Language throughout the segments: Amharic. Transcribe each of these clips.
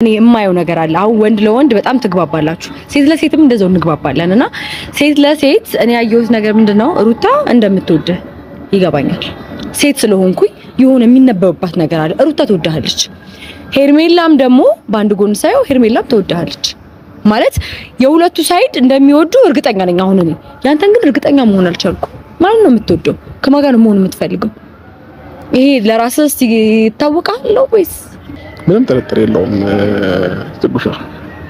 እኔ የማየው ነገር አለ። አሁን ወንድ ለወንድ በጣም ትግባባላችሁ፣ ሴት ለሴትም እንደዛው እንግባባለን እና ሴት ለሴት እኔ ያየሁት ነገር ምንድነው ሩታ እንደምትወድ ይገባኛል። ሴት ስለሆንኩኝ የሆነ የሚነበብባት ነገር አለ። ሩታ ትወዳለች። ሄርሜላም ደግሞ በአንድ ጎን ሳይው ሄርሜላም ትወዳለች ማለት የሁለቱ ሳይድ እንደሚወዱ እርግጠኛ ነኝ። አሁን እኔ ያንተን ግን እርግጠኛ መሆን አልቻልኩም። ማን ነው የምትወደው? ከማን ጋር ነው መሆን የምትፈልገው? ይሄ ለራስህ ይታወቃል ወይስ? ምንም ጥርጥር የለውም። ትጉሻ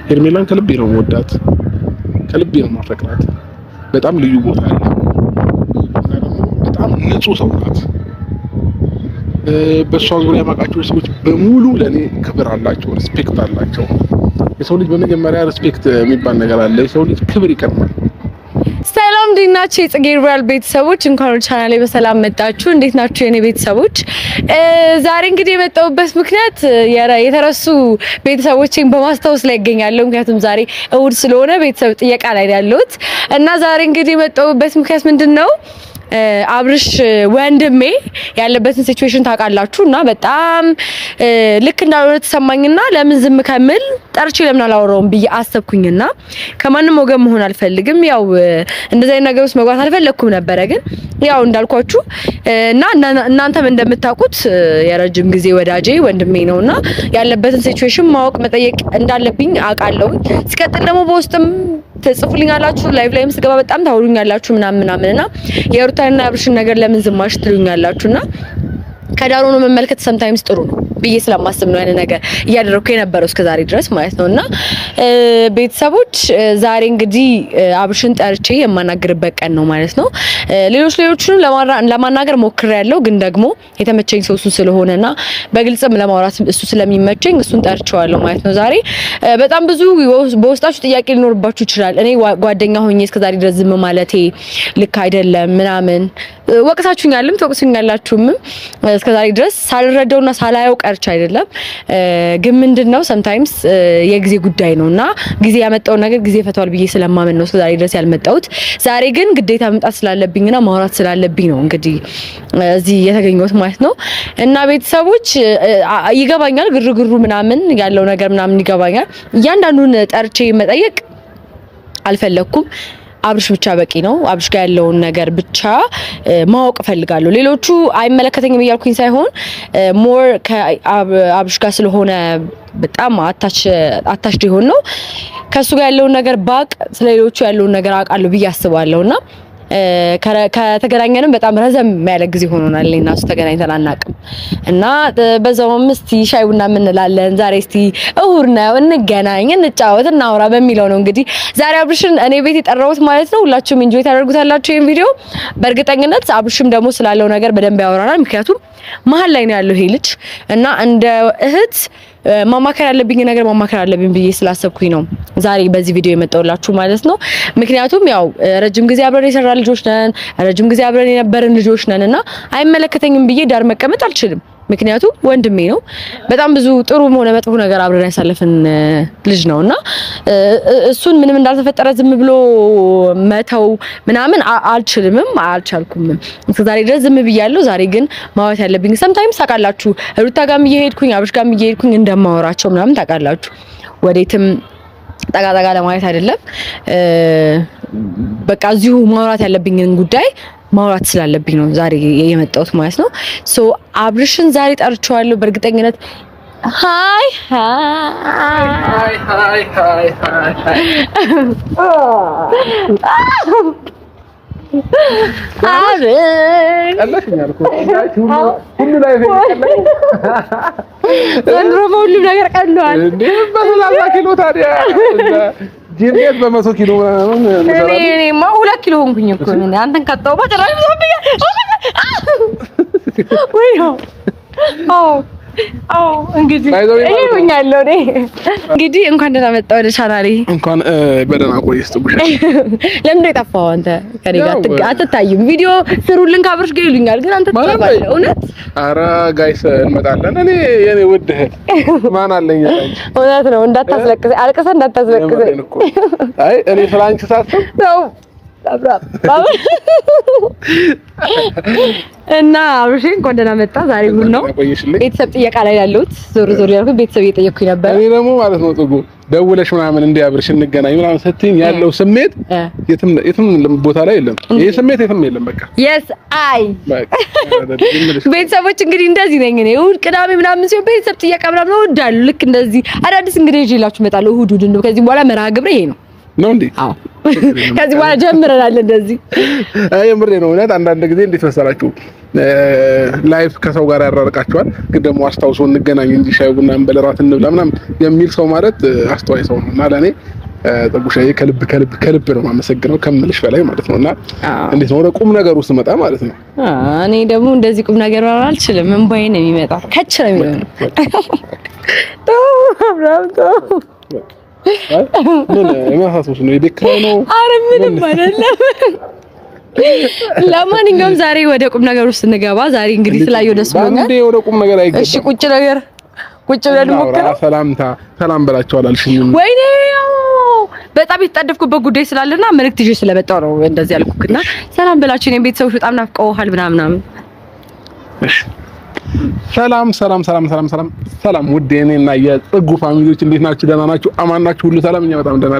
ሄርሜላን ከልቤ ነው የምወዳት፣ ከልቤ ነው የማፈቅራት። በጣም ልዩ ቦታ አለ። በጣም ንጹህ ሰው ናት። በሷ ዙሪያ ማቃቸው ሰዎች በሙሉ ለኔ ክብር አላቸው፣ ሪስፔክት አላቸው። የሰው ልጅ በመጀመሪያ ሪስፔክት የሚባል ነገር አለ። የሰው ልጅ ክብር ይቀድማል። ሰላም እንዴት ናችሁ? የጽጌ ሮያል ቤተሰቦች እንኳን ወደ ቻናሌ በሰላም መጣችሁ። እንዴት ናችሁ የኔ ቤተሰቦች? ዛሬ እንግዲህ የመጣሁበት ምክንያት የተረሱ ቤተሰቦቼን በማስታወስ ላይ እገኛለሁ። ምክንያቱም ዛሬ እሁድ ስለሆነ ቤተሰብ ጥየቃ ላይ ያለሁት እና ዛሬ እንግዲህ የመጣሁበት ምክንያት ምንድነው? አብርሽ ወንድሜ ያለበትን ሲቹዌሽን ታውቃላችሁ እና በጣም ልክ እንዳልሆነ ተሰማኝና ለምን ዝም ከምል ጠርቼ ለምን አላወራውም ብዬ አሰብኩኝና ከማንም ወገን መሆን አልፈልግም። ያው እንደዚህ አይነት ነገር ውስጥ መግባት አልፈለኩም ነበረ፣ ግን ያው እንዳልኳችሁ እና እናንተም እንደምታውቁት የረጅም ጊዜ ወዳጄ ወንድሜ ነውና ያለበትን ሲቹዌሽን ማወቅ መጠየቅ እንዳለብኝ አውቃለሁ። ሲቀጥል ደግሞ በውስጥም ትጽፉልኛላችሁ፣ ላይቭ ላይም ስገባ በጣም ታወሩኛላችሁ ምናምንና የሩታና አብርሽን ነገር ለምን ዝማሽ ትሉኛላችሁና ከዳር ሆኖ መመልከት ሰምታይምስ ጥሩ ነው ብዬ ስለማስብ ነው ያን ነገር እያደረኩ የነበረው እስከዛሬ ድረስ ማለት ነውና ቤተሰቦች ዛሬ እንግዲህ አብርሽን ጠርቼ የማናገርበት ቀን ነው ማለት ነው። ሌሎችንም ለማናገር ሞክሬያለሁ፣ ግን ደግሞ የተመቸኝ ሰው እሱ ስለሆነና በግልጽም ለማውራት እሱ ስለሚመቸኝ እሱን ጠርቼዋለሁ ማለት ነው። ዛሬ በጣም ብዙ በውስጣችሁ ጥያቄ ሊኖርባችሁ ይችላል። እኔ ጓደኛ ሆኜ እስከዛሬ ድረስ ዝም ማለቴ ልክ አይደለም ምናምን ወቅሳችሁኛልም ተወቅሱኛላችሁም እስከዛሬ ድረስ ሳልረዳውና ሳላየው ቀርቻ አይደለም። ግን ምንድነው ሰምታይምስ የጊዜ ጉዳይ ነውና ጊዜ ያመጣውን ነገር ጊዜ ፈቷል ብዬ ስለማመን ነው እስከዛሬ ድረስ ያልመጣሁት። ዛሬ ግን ግዴታ መምጣት ስላለብኝና ማውራት ስላለብኝ ነው እንግዲህ እዚህ የተገኘሁት ማለት ነው። እና ቤተሰቦች ይገባኛል፣ ግርግሩ ምናምን ያለው ነገር ምናምን ይገባኛል። እያንዳንዱን ጠርቼ መጠየቅ አልፈለኩም። አብርሽ ብቻ በቂ ነው። አብርሽ ጋር ያለውን ነገር ብቻ ማወቅ ፈልጋለሁ። ሌሎቹ አይመለከተኝም እያልኩኝ ሳይሆን ሞር ከአብርሽ ጋር ስለሆነ በጣም አታች ሊሆን ነው። ከሱ ጋር ያለውን ነገር ባቅ ስለሌሎቹ ያለውን ነገር አውቃለሁ ብዬ አስባለሁና ከተገናኘንም በጣም ረዘም ያለ ጊዜ ሆኖናል። እና እሱ ተገናኝተን አናውቅም እና በዛውም እስቲ ሻይ ቡና እንላለን። ዛሬ እስቲ እሁድ ነው እንገናኝ፣ እንጫወት፣ እናውራ በሚለው ነው እንግዲህ ዛሬ አብርሽን እኔ ቤት የጠራሁት ማለት ነው። ሁላችሁም ኢንጆይ ታደርጉታላችሁ ይሄን ቪዲዮ በእርግጠኝነት። አብርሽም ደግሞ ስላለው ነገር በደንብ ያወራናል። ምክንያቱም መሀል ላይ ነው ያለው ይሄ ልጅ እና እንደ እህት ማማከር ያለብኝ ነገር ማማከር አለብኝ ብዬ ስላሰብኩኝ ነው ዛሬ በዚህ ቪዲዮ የመጣሁላችሁ ማለት ነው። ምክንያቱም ያው ረጅም ጊዜ አብረን የሰራ ልጆች ነን፣ ረጅም ጊዜ አብረን የነበርን ልጆች ነን እና አይመለከተኝም ብዬ ዳር መቀመጥ አልችልም። ምክንያቱም ወንድሜ ነው። በጣም ብዙ ጥሩም ሆነ መጥፎ ነገር አብረን ያሳለፈን ልጅ ነውና እሱን ምንም እንዳልተፈጠረ ዝም ብሎ መተው ምናምን አልቻልኩም። እስከዛሬ ድረስ ዝም ብያለሁ። ዛሬ ግን ማውራት ያለብኝ ሰምታይምስ ታውቃላችሁ፣ ሩታ ጋርም እየሄድኩኝ አብርሽ ጋርም እየሄድኩኝ እንደማወራቸው ምናምን ታውቃላችሁ። ወዴትም ጠጋ ለማለት አይደለም። በቃ እዚሁ ማውራት ያለብኝን ጉዳይ ማውራት ስላለብኝ ነው ዛሬ የመጣሁት ማለት ነው። ሶ አብርሽን ዛሬ ጠርቼዋለሁ በእርግጠኝነት። ሃይ ሁሉም ነገር ቀሏል እንዴ? በ30 ኪሎ ታዲያ ጂንዴት በ100 ኪሎ ምናምን እኔማ 2 ኪሎ ሆንኩኝ እኮ አንተን ካጣው በጭራሽ ወይ ነው። አዎ እንግዲህ እኔኛለሁ ነኝ። እንግዲህ እንኳን ደህና መጣ ወደ ቻናሌ። እንኳን በደህና ቆየሽ ትጉሻ። ለምን ነው የጠፋው አንተ? ከኔ ጋር አትታይም። ቪዲዮ ስሩልን ከአብርሽ ጋር ይሉኛል፣ ግን አንተ ትጠፋለህ። እውነት? ኧረ ጋይስ እንመጣለን። እኔ የኔ ውድ ማን አለኝ? እውነት ነው። እንዳታስለቅሰኝ፣ አልቅሰህ እንዳታስለቅሰኝ። አይ እኔ ፍራንክ ሳስብ ነው እና አብሽን እንኳን ደህና መጣ። ዛሬ ምን ነው ቤተሰብ ጥየቃ ላይ ያለሁት ዞር ያልኩት ቤተሰብ እየጠየኩኝ ነበር። እኔ ደግሞ ማለት ነው ጥጉ ደውለሽ ምናምን እንደ አብርሽ እንገናኝ ምናምን ስትይኝ ያለው ስሜት የትም ቦታ ላይ የለም። ይሄ ስሜት የትም የለም። በቃ ቤተሰቦች እንግዲህ እንደዚህ ነኝ እኔ። እሑድ ቅዳሜ ምናምን ሲሆን ቤተሰብ ጥየቃ ምናምን እወዳለሁ። ልክ እንደዚህ አዳዲስ እንግዲህ ይዤላችሁ እመጣለሁ። እሑድ እንደው ከዚህ በኋላ መርሃ ግብሬ ይሄ ነው እንዴ? አዎ ከዚህ በኋላ ጀምረናል እንደዚህ። የምሬ ነው። እውነት አንዳንድ ጊዜ እንዴት መሰላችሁ ላይፍ ከሰው ጋር ያራርቃቸዋል፣ ግን ደግሞ አስታውሶ እንገናኝ እንጂ ሻይ ቡና እንበለራት እንብላ ምናምን የሚል ሰው ማለት አስተዋይ ሰው ነው። እና ለኔ ጥጉሻዬ ከልብ ነው የማመሰግነው ከምልሽ በላይ ማለት ነውና እንዴት ነው ወደ ቁም ነገር ውስጥ መጣ ማለት ነው። እኔ ደግሞ እንደዚህ ቁም ነገር አልችልም። እንባዬ ነው የሚመጣው። ከች ነው የሚሆነው። ምን የማሳሰብሽ ነው? የቤክራው ነው። ኧረ ምንም አይደለም። ለማንኛውም ዛሬ ወደ ቁም ነገር ውስጥ እንገባ። ዛሬ እንግዲህ ስላየው ደስ ብሎኛል። አንዴ ወደ ቁም ነገር አይገባም። እሺ ቁጭ ብለን ሞክረው። ሰላም በላቸው አላልሽኝም? ወይኔ በጣም የተጣደፍኩበት ጉዳይ ስላለና መልእክት ይዤ ስለመጣሁ ነው እንደዚህ ያልኩትና ሰላም በላቸው። እኔም ቤተሰቦች በጣም ናፍቀውሃል ምናምን። እሺ ሰላም ውድ የኔና የጥጉ ፋሚሊዎች እንዴት ናችሁ? ደህና ናችሁ? አማን ናችሁ? ሁሉ ሰላም? እኛ በጣም ደህና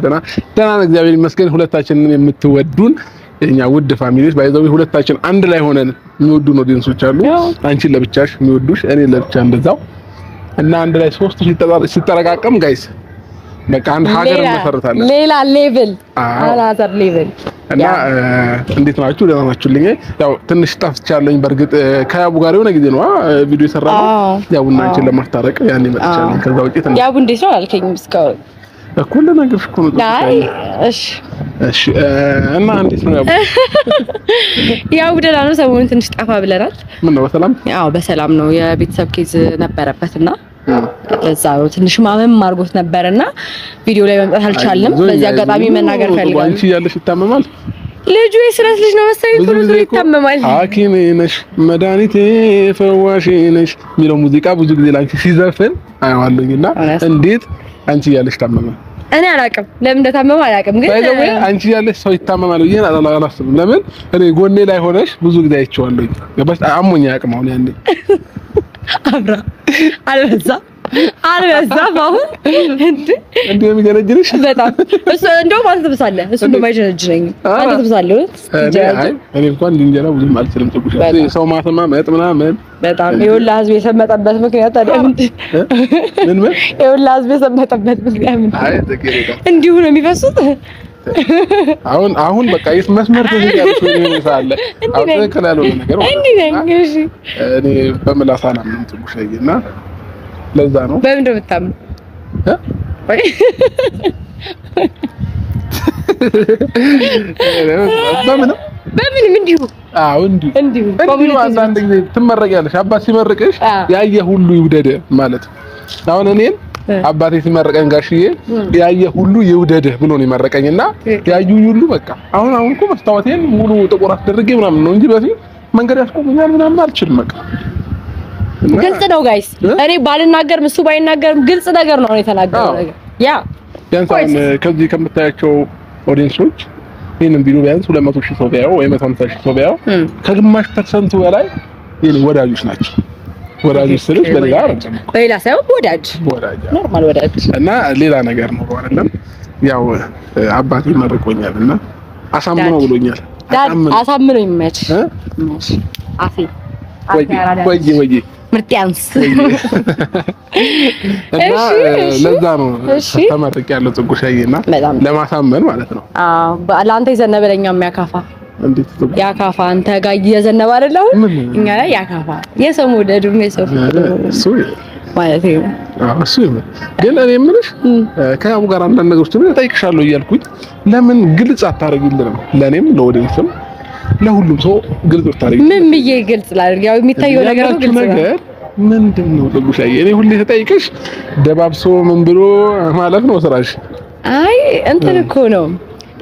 ነን እግዚአብሔር ይመስገን። ሁለታችንን የምትወዱን የኛ ውድ ፋሚሊዎች ባይዘው ሁለታችን አንድ ላይ ሆነን የሚወዱን ኦዲየንሶች አሉ። አንቺን ለብቻሽ የሚወዱሽ፣ እኔ ለብቻ እንደዛው እና አንድ ላይ ሶስት ሲጠረቃቀም ጋይስ በቃ አንድ ሀገር እንመሰርታለን። ሌላ ሌቭል አናዘር ሌቭል እና እንዴት ናችሁ? ደህና ናችሁልኝ? ያው ትንሽ ጠፍቻለሁኝ። በርግጥ ከያቡ ጋር የሆነ ጊዜ ነው ቪዲዮ የሰራነው ያቡና አንቺን ለማስታረቅ ያኔ መጥቻለሁ። ከዛ ውጪ ያቡ እንዴት ነው አልከኝም እስካሁን እኮ ለነገርሽ እኮ ነው። አይ እሺ እና እንዴት ነው ያቡ? ያው ደህና ነው። ሰሞኑን ትንሽ ጠፋ ብለናል። ምን ነው በሰላም? ያው በሰላም ነው። የቤተሰብ ኬዝ ነበረበትና ለዛ ነው ትንሽ ማመም ማርጎት ነበርና ቪዲዮ ላይ መምጣት አልቻለም። በዚህ አጋጣሚ መናገር ፈልጋለሁ። አንቺ ያለሽ ይታመማል። ልጁ የስራት ልጅ ነው መሰለኝ ሁሉ ይታመማል። ሐኪሜ ነሽ መድኃኒቴ ፈዋሽ ነሽ የሚለው ሙዚቃ ብዙ ጊዜ ላንቺ ሲዘፍን አያዋለኝና እንዴት አንቺ ያለሽ ታመመ? እኔ አላውቅም፣ ለምን እንደታመመ አላውቅም። ግን አንቺ ያለሽ ሰው ይታመማል ብዬ አላስብም። ለምን እኔ ጎኔ ላይ ሆነሽ ብዙ ጊዜ አይቼዋለሁ። ገባሽ? አሞኛ ያቅም አሁን ያንዴ አብራ አልበዛም አሁን እንዴ የሚገነጅልሽ በጣም እሱ እንደውም አንተ ትብሳለህ። እሱ እንደውም አይጀነጅነኝ አንተ ትብሳለህ። እኔ እንኳን እንጀራ ብዙም አልችልም። ጥቁሽ ሰው ማሰማመጥ ምናምን በጣም ይኸውልህ ህዝብ የሰመጠበት ምክንያት ታዲያ ምን ይኸውልህ ህዝብ የሰመጠበት ምክንያት ምን? አይ ተገረዳ እንዲሁ ነው የሚፈሱት። አሁን በቃ የት መስመር ተዘጋጅቶ ነው ይሳለ አሁን ከላለው ነገር እንዴ ነኝ። እሺ እኔ በምላሳ ነው ጥቁሽዬና ለዛ ነው በምን እንደምታምኑ ወይ በምን እንዲሁ እንዲሁ አንዳንድ ጊዜ ትመረቂያለሽ። አባት ሲመርቅሽ ያየ ሁሉ ይውደደ ማለት አሁን እኔን አባቴ ሲመረቀኝ ጋሽዬ ያየ ሁሉ ይውደደ ብሎ ነው የመረቀኝና ያዩኝ ሁሉ በቃ አሁን እኮ መስታወቴን ሙሉ ጥቁር አስደርጌ ምናምን ነው እንጂ በፊት መንገድ ያስቆሙኛል ምናምን አልችልም። በቃ ግልጽ ነው ጋይስ። እኔ ባልናገርም እሱ ባይናገርም ግልጽ ነገር ነው የተናገረው ነገር ያ ቢያንስ ከዚህ ከምታያቸው ኦዲየንሶች ይሄንን ቪዲዮ ቢያንስ 200,000 ሰው ቢያየው ወይ 150,000 ሰው ቢያየው ከግማሽ ፐርሰንቱ በላይ የኔ ወዳጆች ናቸው። ወዳጆች ስልሽ በሌላ ሳይሆን ወዳጅ ኖርማል ወዳጅ እና ሌላ ነገር ነው አይደለም። ያው አባቴ መርቆኛልና አሳምኖ ብሎኛል። አሳምኖ ይመች አፌ ወይ ምርጥያንስ እና ለዛ ነው ተመርቅ ያለው ጥጉሻዬና ለማሳመን ማለት ነው። ለአንተ የዘነበ ለኛ የሚያካፋ እንዴት ነው ያካፋ? አንተ ጋር እየዘነበ አይደለም እኛ ላይ ያካፋ። የሰው ወደዱ የሰው እሱ ማለት ነው። እሱ ግን እኔ የምልሽ ከያቡ ጋር አንዳንድ ነገሮች ተጠይቅሻለሁ እያልኩኝ ለምን ግልጽ አታረጊልንም? ለኔም ለወደንስም ለሁሉም ሰው ግልጽ አታረጊ። ምን ብዬ ግልጽ ላድርግ? ያው የሚታየው ነገር ነው። ግልጽ ነገር ምንድነው? ጥጉሻዬ እኔ ሁሌ ተጠይቅሽ ደባብሶ ምን ብሎ ማለት ነው ስራሽ? አይ እንትን እኮ ነው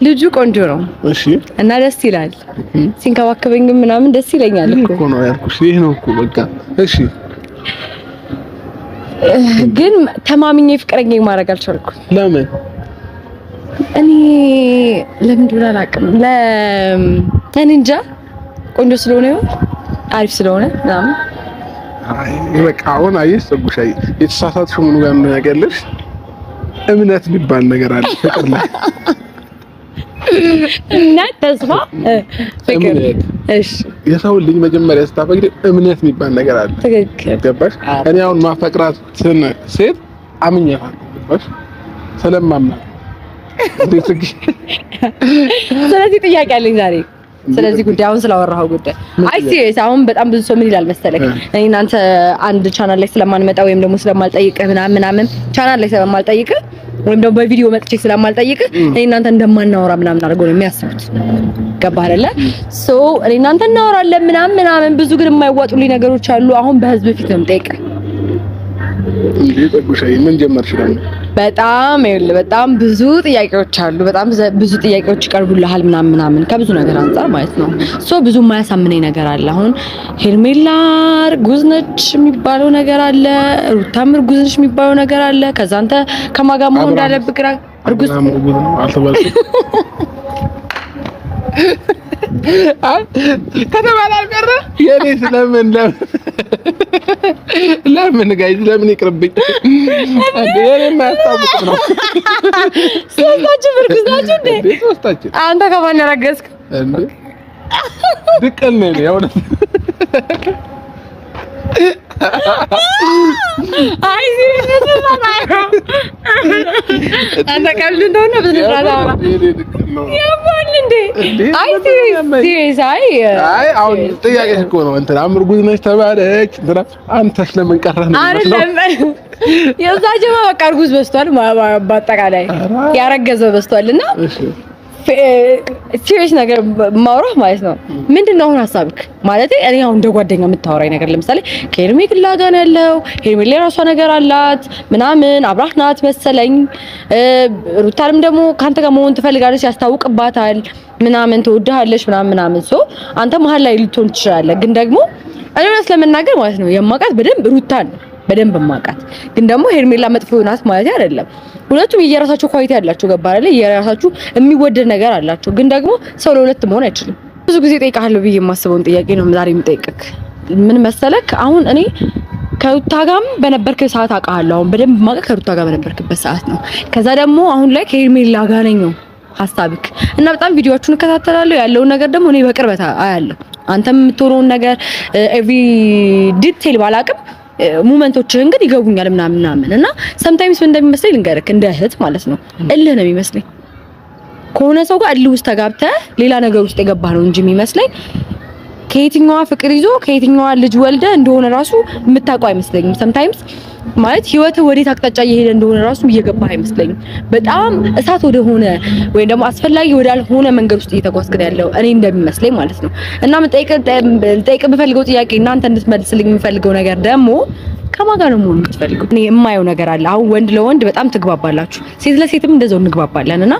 ልጁ ቆንጆ ነው። እሺ እና ደስ ይላል። ሲንከባከበኝ ምናምን ደስ ይለኛል እኮ ነው ያልኩሽ። ይሄ ነው እኮ በቃ። እሺ ግን ተማምኜ ፍቅረኛ ማድረግ አልቻልኩም። ለምን? እኔ ለምንድን ነው አላውቅም። እኔ እንጃ ቆንጆ ስለሆነ ነው አሪፍ ስለሆነ ምናምን። አይ በቃ አሁን አየሽ ጽጉሻይ የተሳሳትሽው ምኑ ጋር ነው ያቀለሽ? እምነት የሚባል ነገር አለ ፍቅር ላይ እና ተስፋ ፍቅር። እሺ የሰው ልጅ መጀመሪያ ስታፈቅሪ እምነት የሚባል ነገር አለ። ትክክል ገባሽ? እኔ አሁን ማፈቅራትን ሴት አምኛታለሁ። ገባሽ? ስለማምናት ስለዚህ ጥያቄ አለኝ ዛሬ ስለዚህ ጉዳይ አሁን ስላወራኸው ጉዳይ። አይ ሲሪየስ አሁን በጣም ብዙ ሰው ምን ይላል መሰለክ እኔ እናንተ አንድ ቻናል ላይ ስለማንመጣ ወይም ደግሞ ስለማልጠይቅህ ምናምን ቻናል ላይ ስለማልጠይቅህ ወይም ደግሞ በቪዲዮ መጥቼ ስለማልጠይቅህ እኔ እናንተ እንደማናወራ ምናምን አድርገው ነው የሚያስቡት። ገባህ አይደለ? ሶ እኔ እናንተ እናወራለን ምናምን ብዙ ግን የማይዋጡልኝ ነገሮች አሉ። አሁን በህዝብ ፊት ነው የምጠይቅህ። እንዴ ጠጉሻይ ምን ጀመርሽ ደግሞ? በጣም ብዙ ጥያቄዎች አሉ። በጣም ብዙ ጥያቄዎች ይቀርቡልሃል ምናምን ከብዙ ነገር አንፃር ማለት ነው። ሶ ብዙ የማያሳምነኝ ነገር አለ። አሁን ሄርሜላ እርጉዝ ነች የሚባለው ነገር አለ። ሩታም እርጉዝ ነች የሚባለው ነገር አለ። ከዛ አንተ ከማን ጋር መሆን እንዳለብህ ግራ እርጉዝ አልተባልኩም ከተባለ አልቀረ የኔ ለምን ጋይዝ ለምን ይቅርብኝ እንዴ የኔ ማያስታውቅ ነው። ሶስታችሁ እርጉዝ ናችሁ እንዴ? ሶስታችን። አንተ ከማን ያረገዝክ እንዴ? ድቅል ነኝ ያው አይ አንተ ቀልድ እንደሆነ በስነስርዓት አውራ። ያማል እንዴ? አይ ሲሪየስ አይ አሁን ጥያቄሽ እኮ ነው እንትና እርጉዝ ነች ተባለች እንትና አንተስ ለምን ቀረህ ነው አይደለም። የዛጀማ በቃ እርጉዝ በዝቷል በአጠቃላይ ያረገዘው በዝቷልና ሲሪየስ ነገር ማውራት ማለት ነው። ምንድነው አሁን ሐሳብክ? ማለት እኔ አሁን እንደ ጓደኛ የምታወራኝ ነገር ለምሳሌ ከሄርሜላ ጋር ነው ያለው። ሄርሜላ የራሷ ነገር አላት ምናምን አብራህ ናት መሰለኝ። ሩታንም ደግሞ ካንተ ጋር መሆን ትፈልጋለች ያስታውቅባታል ምናምን ትወድሃለች ምናምን ሶ አንተ መሀል ላይ ልትሆን ትችላለህ። ግን ደግሞ እኔ እውነት ለመናገር ማለት ነው የማውቃት በደንብ በደንብ ማውቃት። ግን ደግሞ ሄርሜላ መጥፎ ናት ማለት አይደለም። ሁለቱም የየራሳቸው ኳሊቲ ያላቸው ገባ አይደል? የራሳችሁ የሚወደድ ነገር አላቸው። ግን ደግሞ ሰው ለሁለት መሆን አይችልም። ብዙ ጊዜ ጠይቃለሁ ብዬ የማስበውን ጥያቄ ነው ዛሬ የምጠይቅክ። ምን መሰለክ አሁን እኔ ከሩታ ጋርም በነበርክ ሰዓት አውቃለሁ። አሁን በደንብ ማውቀው ከሩታ ጋር በነበርክበት ሰዓት ነው። ከዛ ደግሞ አሁን ላይ ከሄርሜላ ጋር ነኝ ነው ሐሳብክ። እና በጣም ቪዲዮአችሁን እከታተላለሁ። ያለውን ነገር ደግሞ እኔ በቅርበት አያለሁ። አንተም የምትሆነውን ነገር ኤቭሪ ዲቴል ባላቅም ሞመንቶችህን ግን ይገቡኛል ምናምን እና ሰምታይምስ ምን እንደሚመስለኝ ልንገርክ፣ እንደ እህት ማለት ነው እልህ ነው የሚመስለኝ። ከሆነ ሰው ጋር እልህ ውስጥ ተጋብተህ ሌላ ነገር ውስጥ የገባህ ነው እንጂ የሚመስለኝ ከየትኛዋ ፍቅር ይዞ ከየትኛዋ ልጅ ወልደ እንደሆነ ራሱ የምታውቀው አይመስለኝም። ሰምታይምስ ማለት ህይወትህ ወዴት አቅጣጫ እየሄደ እንደሆነ ራሱ እየገባህ አይመስለኝም። በጣም እሳት ወደ ሆነ ወይም ደግሞ አስፈላጊ ወዳልሆነ መንገድ ውስጥ እየተጓዝክ ያለው እኔ እንደሚመስለኝ ማለት ነው። እና ልጠይቅ የምፈልገው ጥያቄ እናንተ እንድትመልስልኝ የምፈልገው ነገር ደግሞ ከማን ጋር ነው መሆን የምትፈልገው? እኔ የማየው ነገር አለ። አሁን ወንድ ለወንድ በጣም ትግባባላችሁ፣ ሴት ለሴትም እንደዛው እንግባባለን። እና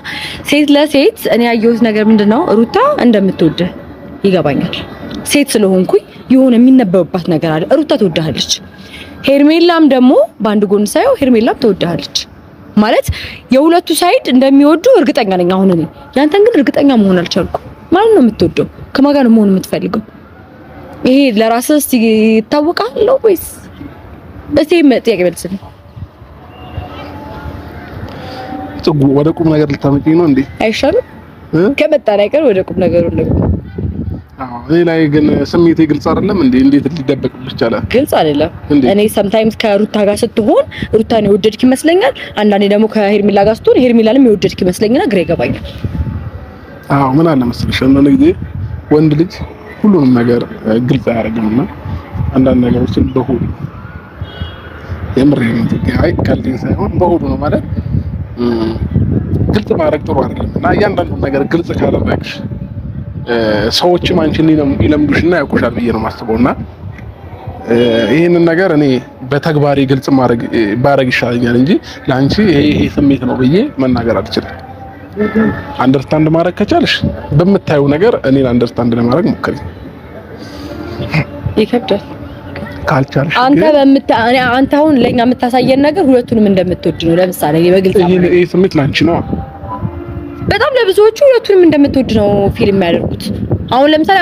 ሴት ለሴት እኔ ያየሁት ነገር ምንድነው ሩታ እንደምትወድህ ይገባኛል። ሴት ስለሆንኩኝ የሆነ የሚነበብባት ነገር አለ። ሩታ ትወድሃለች። ሄርሜላም ደግሞ በአንድ ጎን ሳይው ሄርሜላም ትወድሃለች። ማለት የሁለቱ ሳይድ እንደሚወዱ እርግጠኛ ነኝ። አሁን እኔ ያንተን ግን እርግጠኛ መሆን አልቻልኩም። ማን ነው የምትወደው? ከማን ጋር ነው መሆን የምትፈልገው? ይሄ ለራስህ እስቲ ይታወቃል ወይስ? እስቲ ጥያቄ መልስልኝ። ጽጉ ወደ ቁም ነገር ልታመጪኝ ነው እንዴ? አይሻልም? ከመጣን አይቀር ወደ ቁም ነገሩ ነው። እኔ ላይ ግን ስሜቴ ግልጽ አይደለም እንዴ? እንዴት ሊደበቅብሽ ይችላል? ግልጽ አይደለም። እኔ ሰምታይምስ ከሩታ ጋር ስትሆን ሩታን የወደድክ ይመስለኛል። አንዳንዴ ደግሞ ከሄርሜላ ጋር ስትሆን ሄርሜላንም የወደድክ ይመስለኛል። ግራ ይገባኛል። አዎ ምን አለ መሰለሽ አንዳንድ ጊዜ ወንድ ልጅ ሁሉንም ነገር ግልጽ አያደርግምና አንዳንድ ነገሮችን በሆዱ የምሬን አይ ካልኝ ሳይሆን በሆዱ ነው ማለት ግልጽ ማድረግ ጥሩ አይደለም። እና እያንዳንዱን ነገር ግልጽ ካደረግሽ ሰዎችም አንቺን ይለምዱሽና ያውቁሻል ብዬ ነው የማስበውና ይሄንን ነገር እኔ በተግባሪ ግልጽ ባረግ ይሻለኛል እንጂ ላንቺ ይሄ ስሜት ነው ብዬ መናገር አልችልም። አንደርስታንድ ማድረግ ከቻልሽ በምታዩ ነገር እኔን አንደርስታንድ ለማድረግ ሞክሪ። ይከብዳል ካልቻልሽ አንተ አሁን ለኛ የምታሳየን ነገር ሁለቱንም እንደምትወድ ነው። ለምሳሌ በግልጽ ይሄ ስሜት ላንቺ ነው በጣም ለብዙዎቹ ሁለቱንም እንደምትወድ ነው ፊልም የሚያደርጉት። አሁን ለምሳሌ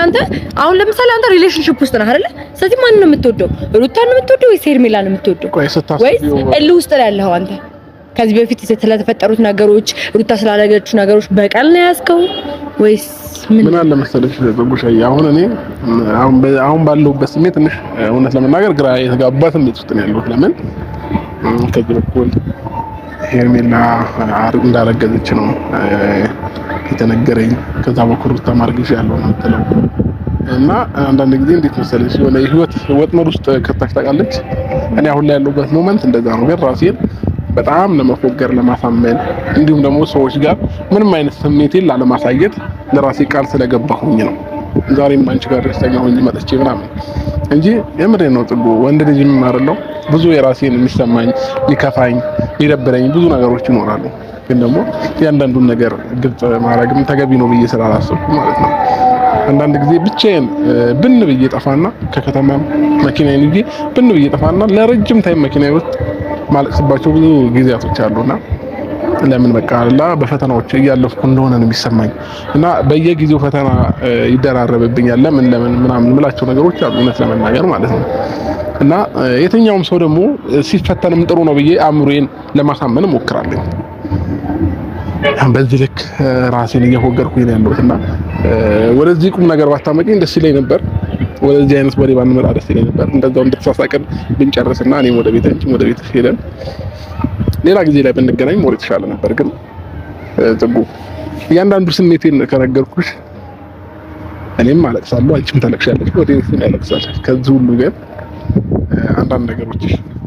አንተ ሪሌሽንሺፕ ውስጥ ነህ አይደለ? ስለዚህ ማን ነው የምትወደው? ሩታን ነው የምትወደው ወይስ ሄርሜላን ነው የምትወደው? ወይስ እልህ ውስጥ ላይ ያለው አንተ? ከዚህ በፊት ስለተፈጠሩት ነገሮች ሩታ ስላደረገችው ነገሮች በቀል ነው ያዝከው ወይስ ምን አለ መሰለሽ በጉሻዬ፣ አሁን ባለሁበት ስሜት ትንሽ እውነት ለመናገር ግራ የተጋባ ስሜት ውስጥ ነው ያለሁት። ለምን ከዚህ በኩል ሄርሜላ እንዳረገዘች ነው የተነገረኝ፣ ከዛ በኩል ሩታ ማርገዝ ያለው ነው የምትለው እና አንዳንድ ጊዜ እንዴት መሰለሽ የሆነ የህይወት ወጥመድ ውስጥ ከታች ታውቃለች። እኔ አሁን ላይ ያለሁበት ሞመንት እንደዛ ነው። ግን ራሴን በጣም ለመፎገር ለማሳመን፣ እንዲሁም ደግሞ ሰዎች ጋር ምንም አይነት ስሜቴን ላለማሳየት ለራሴ ቃል ስለገባሁኝ ነው ዛሬም አንቺ ጋር ደስተኛ ሆኜ መጥቼ ምናምን እንጂ የምሬን ነው። ጽጉ ወንድ ልጅ የምማርለው ብዙ የራሴን የሚሰማኝ ሊከፋኝ ሊደብረኝ ብዙ ነገሮች ይኖራሉ። ግን ደግሞ ያንዳንዱን ነገር ግልጽ ማድረግም ተገቢ ነው ብዬ ስላላሰብኩ ማለት ነው። አንዳንድ ጊዜ ብቻዬን ብን ብዬ ጠፋና ከከተማም መኪናዬን ይዤ ብን ብዬ ጠፋና ለረጅም ታይም መኪናዬ ውስጥ ማለቅስባቸው ብዙ ጊዜያቶች አሉና ለምን በቃ አላ በፈተናዎች እያለፍኩ እንደሆነ ነው የሚሰማኝ እና በየጊዜው ፈተና ይደራረብብኛል። ለምን ምናምን ምላቸው ነገሮች አሉ እውነት ለመናገር ማለት ነው። እና የትኛውም ሰው ደግሞ ሲፈተንም ጥሩ ነው ብዬ አእምሮዬን ለማሳመን እሞክራለሁ። በዚህ ልክ ራሴን እየፎገርኩኝ ነው ያለሁትና ወደዚህ ቁም ነገር ባታመጪኝ ደስ ይለኝ ነበር። ወደዚህ አይነት ወሬ ባንመጣ ደስ ይለኝ ነበር። እንደዛው እንደተሳሳቀን ብንጨርስና እኔም ወደ ቤት አንቺም ወደ ቤት ሄደን ሌላ ጊዜ ላይ ብንገናኝ ሞር የተሻለ ነበር። ግን ጽጉ እያንዳንዱ ስሜቴን ከነገርኩሽ እኔም አለቅሳለሁ፣ አንቺም ታለቅሻለሽ፣ ወዴትም ያለቅሳል። ከዚህ ሁሉ ግን አንዳንድ ነገሮች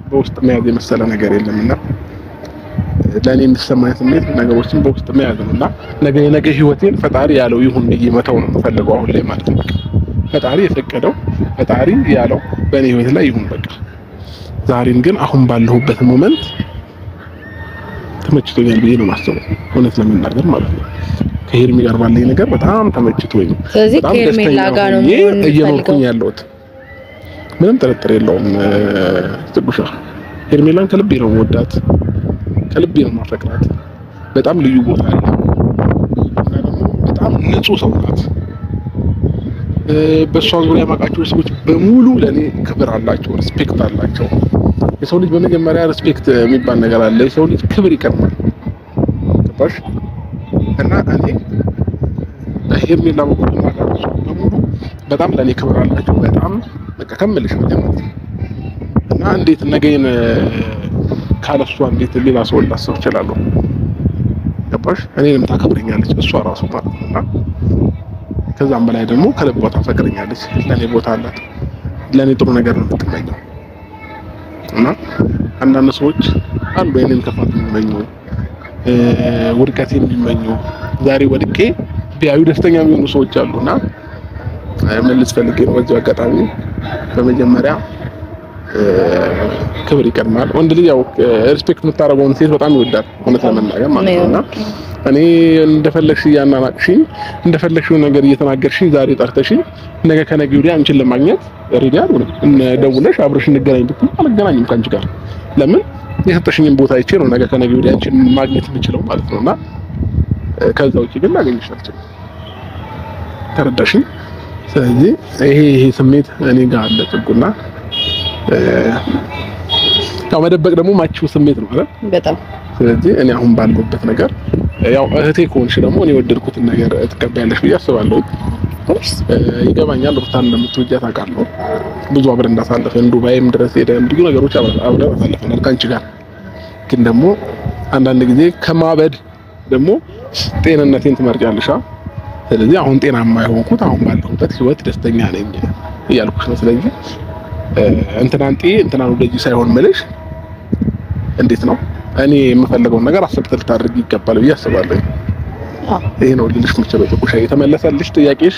በውስጥ መያዝ የመሰለ ነገር የለምና ለኔ የሚሰማኝ ስሜት ነገሮችን በውስጥ መያዝ ነውና ነገ ህይወቴን ፈጣሪ ያለው ይሁን ብዬ መተው ነው የምፈልገው አሁን ላይ ማለት ነው። ፈጣሪ የፈቀደው ፈጣሪ ያለው በእኔ ህይወት ላይ ይሁን በቃ። ዛሬን ግን አሁን ባለሁበት ሞመንት ተመችቶኛል ብዬ ነው የማስበው እውነት ለመናገር ማለት ነው። ከሄርሜ ጋር ባለኝ ነገር በጣም ተመችቶኝ በጣም ደስተኛ ነው እየኖርኩኝ ያለሁት። ምንም ጥርጥር የለውም ጽጉሻ፣ ሄርሜላን ከልቤ ነው የምወዳት፣ ከልቤ ነው የማፈቅራት። በጣም ልዩ ቦታ አለ እና ደግሞ በጣም ንጹህ ሰው ናት። በሷ ዙሪያ ማቃቸው ሰዎች በሙሉ ለኔ ክብር አላቸው፣ ሪስፔክት አላቸው። የሰው ልጅ በመጀመሪያ ሪስፔክት የሚባል ነገር አለ። የሰው ልጅ ክብር ይቀድማል። ገባሽ? እና እኔ በሄርሜላ በኩል ማቃቸው በሙሉ በጣም ለኔ ክብር አላቸው። በጣም በቃ ከምልሽ ማለት ነው። እና እንዴት ነገን ካለሷ እንዴት ሌላ ሰው ላሰብ እችላለሁ? ገባሽ? እኔንም ታከብረኛለች እሷ ራሱ ማለት ነው። እና ከዛም በላይ ደግሞ ከልቧ ታፈቅረኛለች። ለኔ ቦታ አላት። ለኔ ጥሩ ነገር ነው የምትመኘው። እና አንዳንድ ሰዎች አሉ የኔን ክፋት የሚመኙ ውድቀቴን የሚመኙ ዛሬ ወድቄ ቢያዩ ደስተኛ የሚሆኑ ሰዎች አሉና ምን ልትፈልጊ ነው? በዚህ አጋጣሚ በመጀመሪያ ክብር ይቀድማል። ወንድ ልጅ ያው ሪስፔክት የምታረገውን ሴት በጣም ይወዳል እውነት ለመናገር ማለት ነውና እኔ እንደፈለግሽ እያናናቅሽኝ እንደፈለግሽው ነገር እየተናገርሽኝ ዛሬ ጠርተሽኝ ነገ ከነገ ወዲያ አንቺን ለማግኘት ሬዲ አይደለም ደውለሽ አብረሽ እንገናኝ ብትይ አልገናኝም ካንቺ ጋር። ለምን የሰጠሽኝን ቦታ አይቼ ነው ነገ ከነገ ወዲያ አንቺን ማግኘት የምችለው ማለት ነውና ከዛ ውጪ ግን ላገኝሽ አልችልም። ተረዳሽኝ? ስለዚህ ይሄ ስሜት እኔ ጋር አለ ጽጉና ያው መደበቅ ደግሞ ማቺው ስሜት ነው አይደል? በጣም ስለዚህ እኔ አሁን ባልኩበት ነገር ያው እህቴ ከሆንሽ ደግሞ እኔ ወደድኩትን ነገር ተቀበያለሽ ብዬ አስባለሁ። ይገባኛል ሩታን እንደምትወጃት አውቃለሁ። ብዙ አብረን እንዳሳለፈን ዱባይም ድረስ ሄደን ብዙ ነገሮች አብረን አሳልፈናል ካንቺ ጋር። ግን ደግሞ አንዳንድ ጊዜ ከማበድ ደግሞ ጤንነቴን ትመርጫለሽ። ስለዚህ አሁን ጤናማ የሆንኩት አሁን ባለሁበት ህይወት ደስተኛ ነኝ እያልኩሽ ነው። ስለዚህ እንትናን ወደዚህ ሳይሆን መልሽ እንዴት ነው እኔ የምፈልገውን ነገር አሰብተህ ልታደርግ ይገባል ብዬ አስባለሁ። ይሄ ነው ልልሽ የምችለው። ጥቁሻ የተመለሰልሽ ጥያቄሽ?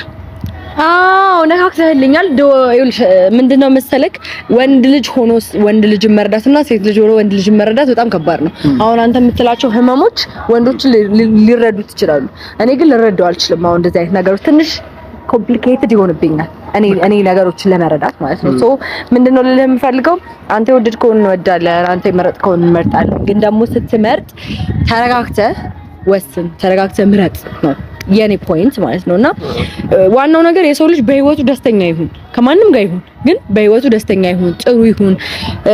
አዎ ነካክተህልኛል። ይኸውልሽ ምንድነው መሰለክ ወንድ ልጅ ሆኖ ወንድ ልጅ መረዳትና ሴት ልጅ ሆኖ ወንድ ልጅ መረዳት በጣም ከባድ ነው። አሁን አንተ የምትላቸው ህመሞች ወንዶች ሊረዱት ይችላሉ። እኔ ግን ልረዳው አልችልም። አሁን እንደዚህ አይነት ነገሮች ትንሽ ኮምፕሊኬትድ ይሆንብኛል እኔ ነገሮችን ለመረዳት ማለት ነው። ሶ ምንድነው ልልህ የምፈልገው አንተ የወደድከውን እንወዳለን፣ አንተ የመረጥከውን እንመርጣለን። ግን ደግሞ ስትመርጥ ተረጋግተህ ወስን፣ ተረጋግተህ ምረጥ ነው የኔ ፖይንት ማለት ነውና ዋናው ነገር የሰው ልጅ በህይወቱ ደስተኛ ይሁን፣ ከማንም ጋር ይሁን፣ ግን በህይወቱ ደስተኛ ይሁን፣ ጥሩ ይሁን፣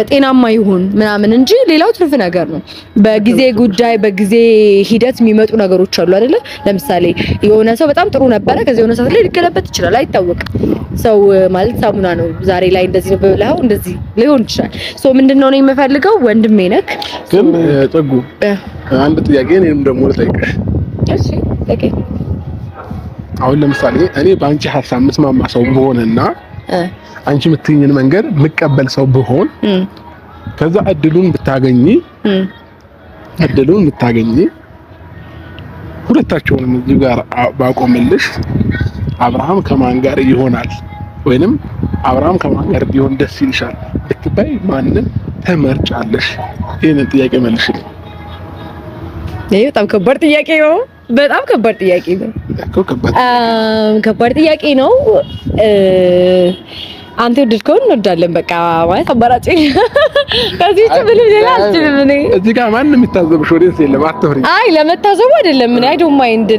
ጤናማ ይሁን ምናምን እንጂ ሌላው ትርፍ ነገር ነው። በጊዜ ጉዳይ በጊዜ ሂደት የሚመጡ ነገሮች አሉ አይደለ? ለምሳሌ የሆነ ሰው በጣም ጥሩ ነበረ፣ ከዚህ የሆነ ሰዓት ላይ ሊገለበጥ ይችላል፣ አይታወቅም። ሰው ማለት ሳሙና ነው። ዛሬ ላይ እንደዚህ ነው ብለው እንደዚህ ሊሆን ይችላል። ሶ ምንድነው ነው የምፈልገው ወንድሜ ነክ ግን ጽጉ አንድ ጥያቄ እኔም ደግሞ ልጠይቅሽ። እሺ ኦኬ። አሁን ለምሳሌ እኔ በአንቺ ሀሳብ መስማማ ሰው ብሆንና አንቺ የምትይኝን መንገድ ምቀበል ሰው ብሆን ከዛ እድሉን ብታገኚ ሁለታቸውንም እዚህ ጋር ባቆምልሽ አብርሃም ከማን ጋር ይሆናል ወይንም አብርሃም ከማን ጋር ቢሆን ደስ ይልሻል ብትባይ ማንን ተመርጫለሽ? ይሄንን ጥያቄ መልሽልኝ። ይሄ በጣም ከባድ ጥያቄ ነው። በጣም ከባድ ጥያቄ ነው። ከባድ ጥያቄ ነው። አንተ ወድልከውን እንወዳለን በቃ ማለት አባራጭ ከዚህ ውጭ ምንም ሌላ አልችልም። እዚህ ጋር ማንም የሚታዘብሽ ወዴት የለም። አትወሪ። አይ ለመታዘቡ አይደለም። ምን አይ ዶንት ማይንድ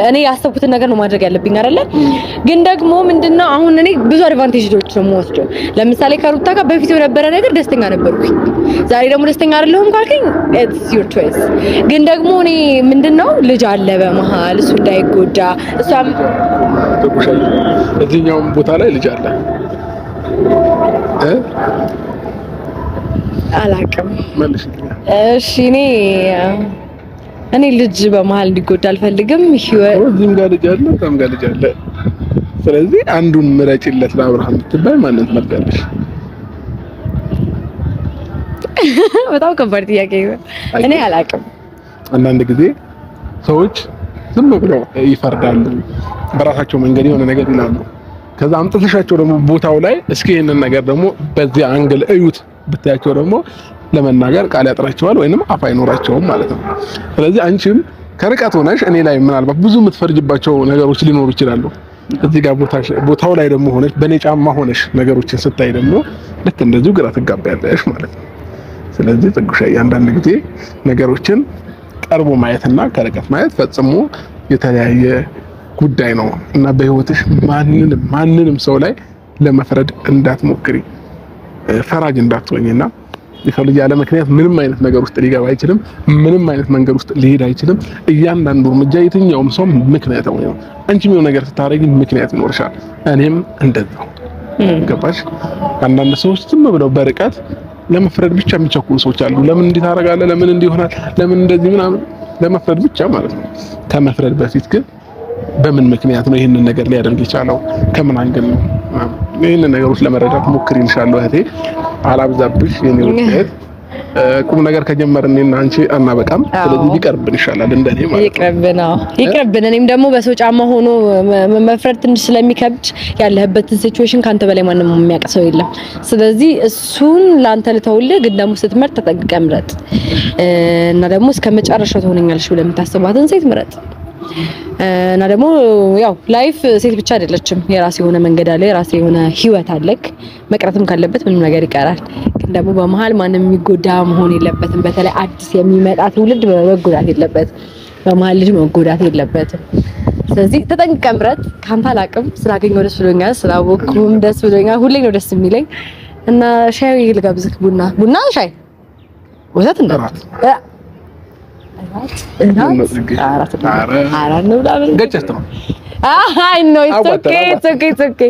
እኔ ያሰብኩትን ነገር ነው ማድረግ ያለብኝ አይደለ? ግን ደግሞ ምንድነው አሁን እኔ ብዙ አድቫንቴጆች ነው የምወስደው። ለምሳሌ ከሩታ ጋር በፊት የነበረ ነገር ደስተኛ ነበርኩኝ። ዛሬ ደግሞ ደስተኛ አይደለሁም ካልከኝ it's your choice። ግን ደግሞ እኔ ምንድነው ልጅ አለ በመሃል እሱ እንዳይጎዳ እሷም ተቆሻይ እዚህኛውም ቦታ ላይ ልጅ አለ አላውቅም። መልሽልኝ። እሺ እኔ ልጅ በመሃል እንዲጎዳ አልፈልግም። እዚህም ጋር ልጅ አለ እዛም ጋር ልጅ አለ። ስለዚህ አንዱን ምረጭለት ለአብርሃም ብትባይ ማንን ትመርጫለሽ? በጣም ከባድ ጥያቄ ነው። እኔ አላውቅም። አንዳንድ ጊዜ ሰዎች ዝም ብለው ይፈርዳሉ፣ በራሳቸው መንገድ የሆነ ነገር ይላሉ። ከዛ አምጥተሻቸው ደግሞ ቦታው ላይ እስኪ ይሄንን ነገር ደግሞ በዚህ አንግል እዩት ብታያቸው ደግሞ ለመናገር ቃል ያጥራቸዋል ወይንም አፍ አይኖራቸውም ማለት ነው። ስለዚህ አንቺም ከርቀት ሆነሽ እኔ ላይ ምናልባት ብዙ የምትፈርጅባቸው ነገሮች ሊኖሩ ይችላሉ። እዚህ ጋር ቦታው ላይ ደግሞ ሆነሽ በኔ ጫማ ሆነሽ ነገሮችን ስታይ ደግሞ ልክ እንደዚሁ ግራ ትጋባያለሽ ማለት ነው። ስለዚህ ጽጉሻዬ አንዳንድ ጊዜ ነገሮችን ቀርቦ ማየትና ከርቀት ማየት ፈጽሞ የተለያየ ጉዳይ ነው እና በህይወትሽ ማንንም ሰው ላይ ለመፍረድ እንዳትሞክሪ፣ ፈራጅ እንዳትሆኝና የሰው ልጅ ያለ ምክንያት ምንም አይነት ነገር ውስጥ ሊገባ አይችልም። ምንም አይነት መንገድ ውስጥ ሊሄድ አይችልም። እያንዳንዱ እርምጃ የትኛውም ሰው ምክንያታዊ ነው። አንቺም የሆነ ነገር ስታደርጊ ምክንያት ይኖርሻል። እኔም እንደዛው ገባሽ? አንዳንድ ሰዎች ዝም ብለው በርቀት ለመፍረድ ብቻ የሚቸኩሉ ሰዎች አሉ። ለምን እንዲህ ታደርጋለህ? ለምን እንዲህ ይሆናል? ለምን እንደዚህ ምናምን ለመፍረድ ብቻ ማለት ነው። ከመፍረድ በፊት ግን በምን ምክንያት ነው ይሄንን ነገር ሊያደርግ የቻለው? ከምን አንግል ነው? ይሄንን ነገሮች ለመረዳት ሞክሪ እንሻለው እህቴ። አላብዛብሽ የኔ ውጤት ቁም ነገር ከጀመርን እና አንቺ አናበቃም። ስለዚህ ቢቀርብን ይሻላል እንደኔ ማለት ነው። ይቅርብን። እኔም ደግሞ በሰው ጫማ ሆኖ መፍረድ ትንሽ ስለሚከብድ ያለህበትን ሲቹዌሽን ካንተ በላይ ማንም የሚያውቅ ሰው የለም። ስለዚህ እሱን ላንተ ልተውልህ። ግን ደግሞ ስትመርጥ ተጠንቅቀህ ምረጥ እና ደግሞ እስከመጨረሻው ትሆነኛለሽ ብለህ የምታስባትን ሴት ምረጥ። እና ደግሞ ያው ላይፍ ሴት ብቻ አይደለችም። የራስ የሆነ መንገድ አለ፣ የራስ የሆነ ህይወት አለክ። መቅረትም ካለበት ምንም ነገር ይቀራል። ግን ደግሞ በመሃል ማንም የሚጎዳ መሆን የለበትም። በተለይ አዲስ የሚመጣ ትውልድ መጎዳት የለበትም። በመሃል ልጅ መጎዳት የለበትም። ስለዚህ ተጠንቅቀህ ምረጥ። ካንተ አላቅም። ስላገኘሁ ደስ ብሎኛል፣ ስላወቅኩም ደስ ብሎኛል። ሁሌ ነው ደስ የሚለኝ እና ሻይ ልጋብዝክ። ቡና ሻይ ወተት እንደራት አራት ነው። አይ ነው። ኢትስ ኦኬ